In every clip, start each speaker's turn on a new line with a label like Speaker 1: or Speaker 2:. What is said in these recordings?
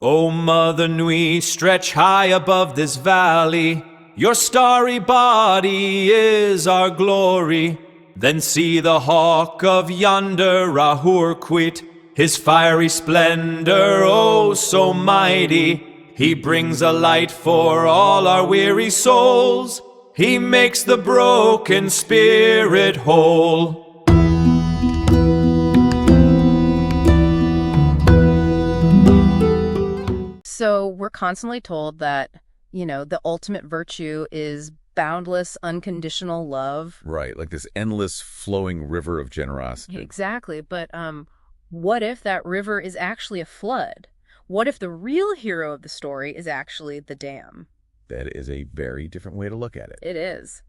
Speaker 1: O Mother Nui, stretch high above this valley. Your starry body is our glory. Then see the hawk of yonder Rahur quit, his fiery splendor, oh so mighty. He brings a light for all our weary souls. He makes the broken spirit whole.
Speaker 2: So we're constantly told that, the ultimate virtue is boundless, unconditional love.
Speaker 3: Right, like this endless flowing river of generosity.
Speaker 2: Exactly. But what if that river is actually a flood? What if the real hero of the story is actually the dam?
Speaker 3: That is a very different way to look at it.
Speaker 2: It is.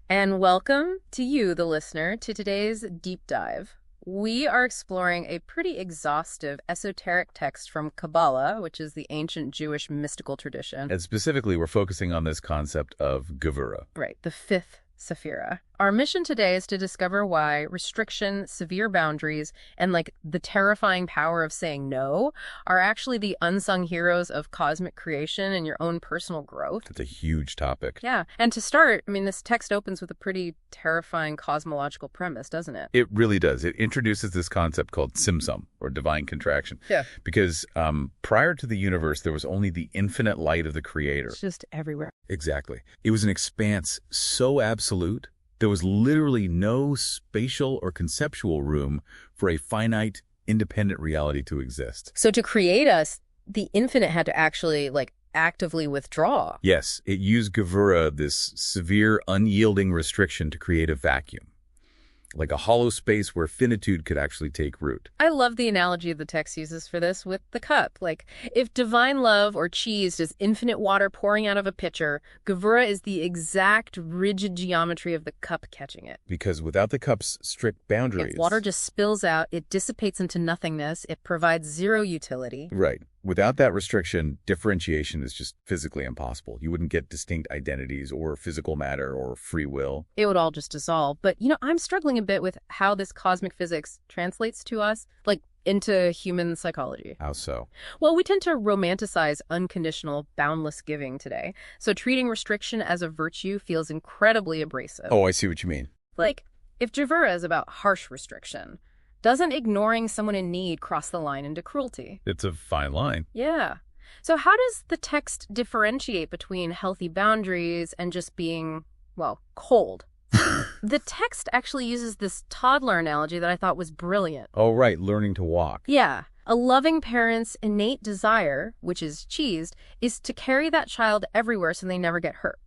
Speaker 2: And welcome to you, the listener, to today's deep dive. We are exploring a pretty exhaustive esoteric text from Kabbalah, which is the ancient Jewish mystical tradition.
Speaker 3: And specifically, we're focusing on this concept of Gevurah.
Speaker 2: Right, the fifth Sephira. Our mission today is to discover why restriction, severe boundaries, and the terrifying power of saying no are actually the unsung heroes of cosmic creation and your own personal growth.
Speaker 3: It's a huge topic.
Speaker 2: Yeah. And to start, this text opens with a pretty terrifying cosmological premise, doesn't it?
Speaker 3: It really does. It introduces this concept called Tzimtzum, or divine contraction.
Speaker 2: Yeah.
Speaker 3: Because prior to the universe, there was only the infinite light of the Creator.
Speaker 2: It's just everywhere.
Speaker 3: Exactly. It was an expanse so absolute, there was literally no spatial or conceptual room for a finite, independent reality to exist.
Speaker 2: So to create us, the infinite had to actually, actively withdraw.
Speaker 3: Yes, it used Gevurah, this severe, unyielding restriction, to create a vacuum. Like a hollow space where finitude could actually take root.
Speaker 2: I love the analogy the text uses for this with the cup. If divine love or cheese is infinite water pouring out of a pitcher, Gevurah is the exact rigid geometry of the cup catching it.
Speaker 3: Because without the cup's strict boundaries...
Speaker 2: If water just spills out, it dissipates into nothingness. It provides zero utility.
Speaker 3: Right. Without that restriction, differentiation is just physically impossible. You wouldn't get distinct identities or physical matter or free will.
Speaker 2: It would all just dissolve. But, I'm struggling a bit with how this cosmic physics translates to us, into human psychology.
Speaker 3: How so?
Speaker 2: Well, we tend to romanticize unconditional, boundless giving today. So treating restriction as a virtue feels incredibly abrasive.
Speaker 3: Oh, I see what you mean.
Speaker 2: If Gevurah is about harsh restriction, doesn't ignoring someone in need cross the line into cruelty?
Speaker 3: It's a fine line.
Speaker 2: Yeah. So how does the text differentiate between healthy boundaries and just being, cold? The text actually uses this toddler analogy that I thought was brilliant.
Speaker 3: Oh, right. Learning to walk.
Speaker 2: Yeah. A loving parent's innate desire, which is cheesed, is to carry that child everywhere so they never get hurt.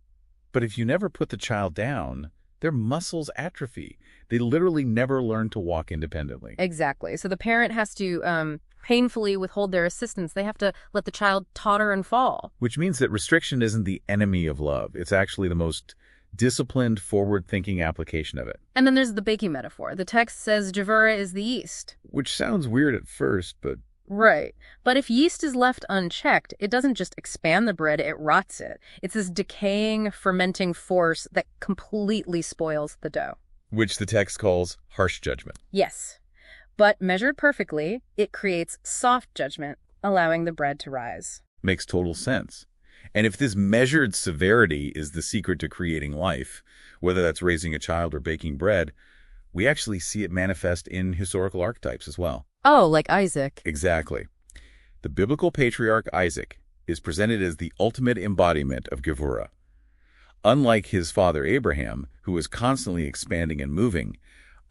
Speaker 3: But if you never put the child down, their muscles atrophy. They literally never learn to walk independently.
Speaker 2: Exactly. So the parent has to painfully withhold their assistance. They have to let the child totter and fall.
Speaker 3: Which means that restriction isn't the enemy of love. It's actually the most disciplined, forward-thinking application of it.
Speaker 2: And then there's the baking metaphor. The text says Gevurah is the yeast.
Speaker 3: Which sounds weird at first, but...
Speaker 2: Right. But if yeast is left unchecked, it doesn't just expand the bread, it rots it. It's this decaying, fermenting force that completely spoils the dough.
Speaker 3: Which the text calls harsh judgment.
Speaker 2: Yes. But measured perfectly, it creates soft judgment, allowing the bread to rise.
Speaker 3: Makes total sense. And if this measured severity is the secret to creating life, whether that's raising a child or baking bread, we actually see it manifest in historical archetypes as well.
Speaker 2: Oh, like Isaac.
Speaker 3: Exactly. The biblical patriarch Isaac is presented as the ultimate embodiment of Gevurah. Unlike his father Abraham, who was constantly expanding and moving,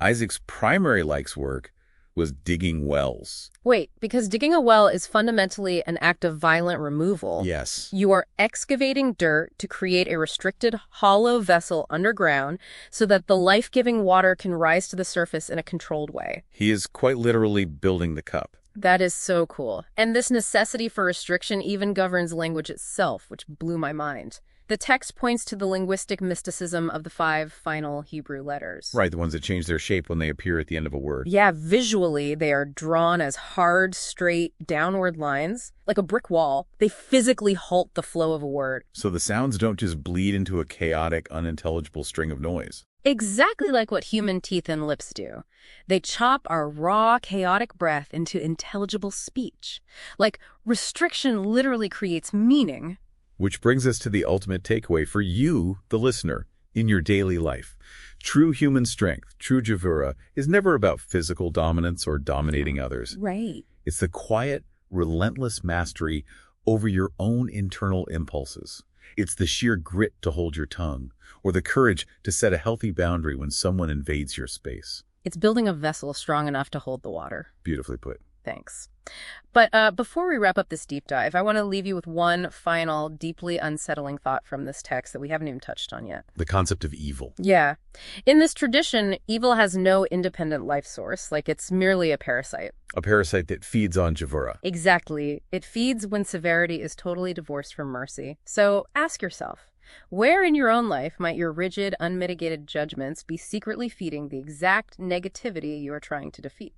Speaker 3: Isaac's primary life's work was digging wells.
Speaker 2: Wait, because digging a well is fundamentally an act of violent removal.
Speaker 3: Yes.
Speaker 2: You are excavating dirt to create a restricted, hollow vessel underground so that the life-giving water can rise to the surface in a controlled way.
Speaker 3: He is quite literally building the cup.
Speaker 2: That is so cool. And this necessity for restriction even governs language itself, which blew my mind. The text points to the linguistic mysticism of the 5 final Hebrew letters.
Speaker 3: Right, the ones that change their shape when they appear at the end of a word.
Speaker 2: Yeah, visually, they are drawn as hard, straight, downward lines. Like a brick wall, they physically halt the flow of a word.
Speaker 3: So the sounds don't just bleed into a chaotic, unintelligible string of noise.
Speaker 2: Exactly like what human teeth and lips do. They chop our raw, chaotic breath into intelligible speech. Like, restriction literally creates meaning.
Speaker 3: Which brings us to the ultimate takeaway for you, the listener, in your daily life. True human strength, true Gevurah, is never about physical dominance or dominating others.
Speaker 2: Right.
Speaker 3: It's the quiet, relentless mastery over your own internal impulses. It's the sheer grit to hold your tongue, or the courage to set a healthy boundary when someone invades your space.
Speaker 2: It's building a vessel strong enough to hold the water.
Speaker 3: Beautifully put.
Speaker 2: Thanks. But before we wrap up this deep dive, I want to leave you with one final, deeply unsettling thought from this text that we haven't even touched on yet.
Speaker 3: The concept of evil.
Speaker 2: Yeah. In this tradition, evil has no independent life source, like it's merely a parasite.
Speaker 3: A parasite that feeds on Gevurah.
Speaker 2: Exactly. It feeds when severity is totally divorced from mercy. So ask yourself, where in your own life might your rigid, unmitigated judgments be secretly feeding the exact negativity you are trying to defeat?